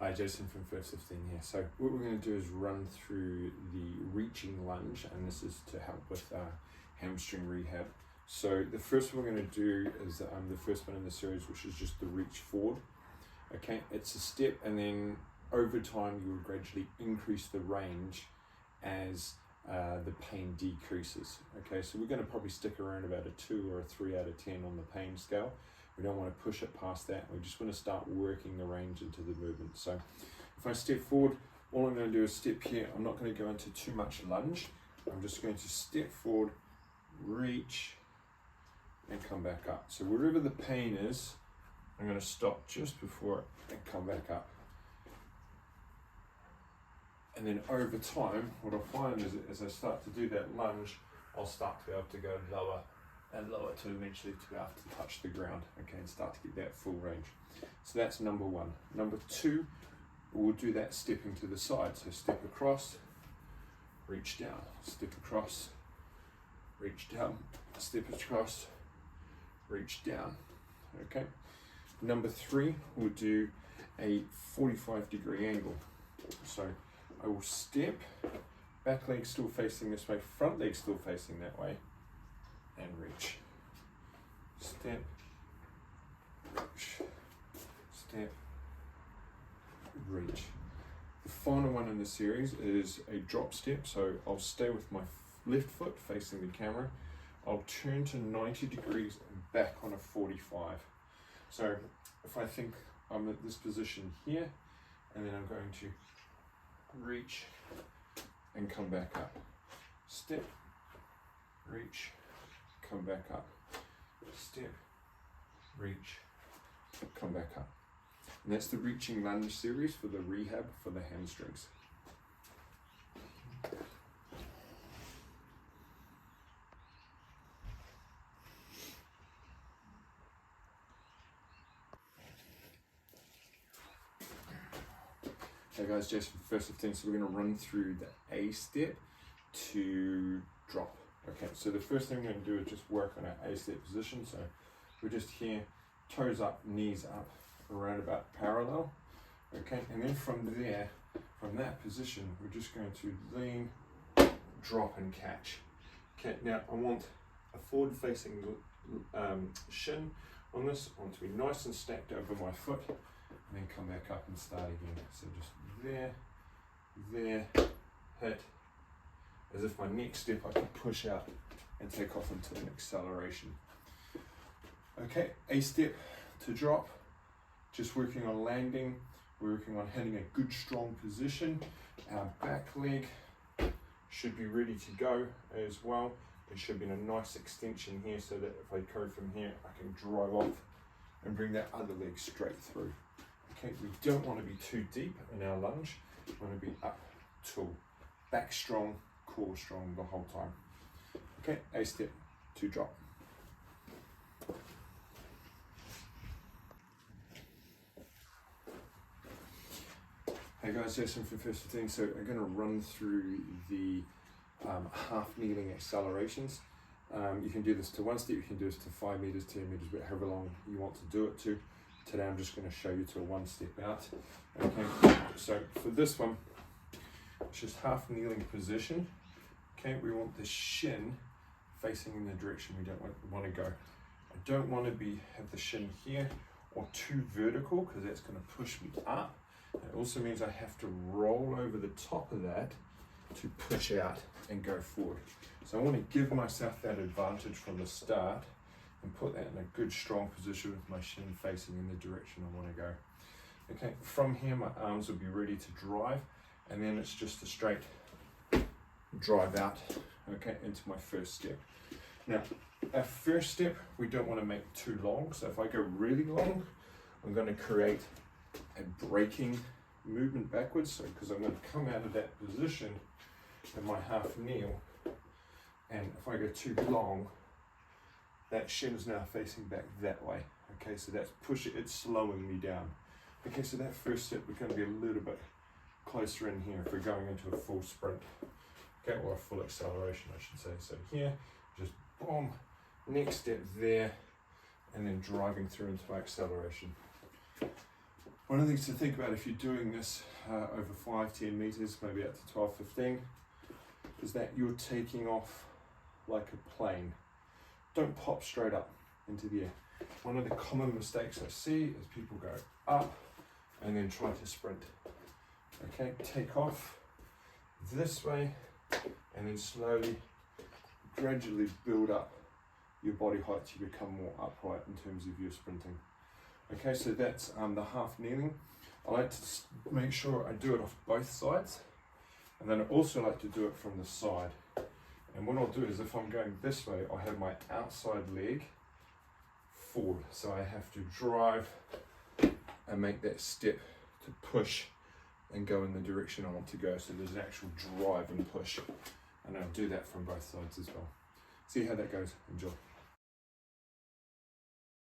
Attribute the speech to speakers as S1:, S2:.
S1: Hi, Jason from First 15 here. So what we're going to do is run through the reaching lunge, and this is to help with hamstring rehab. So the first one we're going to do is the first one in the series, which is just the reach forward. Okay, it's a step, and then over time you will gradually increase the range as the pain decreases. Okay, so we're going to probably stick around about a 2 or a 3 out of 10 on the pain scale. We don't want to push it past that. We just want to start working the range into the movement. So if I step forward, all I'm going to do is step here. I'm not going to go into too much lunge. I'm just going to step forward, reach, and come back up. So wherever the pain is, I'm going to stop just before it and come back up. And then over time, what I'll find is as I start to do that lunge, I'll start to be able to go lower and lower to eventually to be able to touch the ground, okay, and start to get that full range. So that's number one. Number two, we'll do that stepping to the side. So step across, reach down, step across, reach down, step across, reach down, okay. Number three, we'll do a 45-degree angle. So I will step, back leg still facing this way, front leg still facing that way, and reach. Step, reach, step, reach. The final one in the series is a drop step. So I'll stay with my left foot facing the camera. I'll turn to 90 degrees and back on a 45. So if I think I'm at this position here, and then I'm going to reach and come back up. Step, reach, come back up. Step, reach, come back up. And that's the reaching lunge series for the rehab for the hamstrings. Hey guys, Jason from First 15. So we're going to run through the A step to drop. Okay, so the first thing we're going to do is just work on our A step position. So we're just here, toes up, knees up, around about parallel. Okay, and then from there, from that position, we're just going to lean, drop and catch. Okay, now I want a forward facing shin on this. I want to be nice and stacked over my foot, and then come back up and start again. So just there, hit, as if my next step I can push out and take off into an acceleration. Okay, A step to drop, just working on landing, working on hitting a good strong position. Our back leg should be ready to go as well. It should be in a nice extension here so that if I go from here, I can drive off and bring that other leg straight through. Okay, we don't want to be too deep in our lunge. We want to be up tall, back strong, core strong the whole time. Okay, A step to drop. Hey guys, Jason from First 15. So I'm going to run through the half kneeling accelerations. You can do this to one step, you can do this to 5 meters, 10 meters, however long you want to do it to. Today I'm just going to show you to a one step out. Okay, so for this one, it's just half kneeling position. Okay, we want the shin facing in the direction we don't want to go. I don't want to have the shin here or too vertical because that's going to push me up. It also means I have to roll over the top of that to push out and go forward. So I want to give myself that advantage from the start and put that in a good strong position with my shin facing in the direction I want to go. Okay, from here my arms will be ready to drive, and then it's just a straight drive out, okay, into my first step. Now, our first step, we don't want to make too long, so if I go really long, I'm going to create a braking movement backwards, so because I'm going to come out of that position in my half kneel, and if I go too long, that shin is now facing back that way. Okay, so that's pushing, it's slowing me down. Okay, so that first step, we're going to be a little bit closer in here if we're going into a full sprint. Okay, or a full acceleration, I should say. So here, just boom, next step there, and then driving through into my acceleration. One of the things to think about if you're doing this over 5-10 meters, maybe up to 12-15, is that you're taking off like a plane. Don't pop straight up into the air. One of the common mistakes I see is people go up and then try to sprint. Okay, take off this way and then slowly, gradually build up your body height to become more upright in terms of your sprinting. Okay, so that's the half kneeling. I like to make sure I do it off both sides, and then I also like to do it from the side. And what I'll do is, if I'm going this way, I'll have my outside leg forward. So I have to drive and make that step to push and go in the direction I want to go. So there's an actual drive and push. And I'll do that from both sides as well. See how that goes. Enjoy.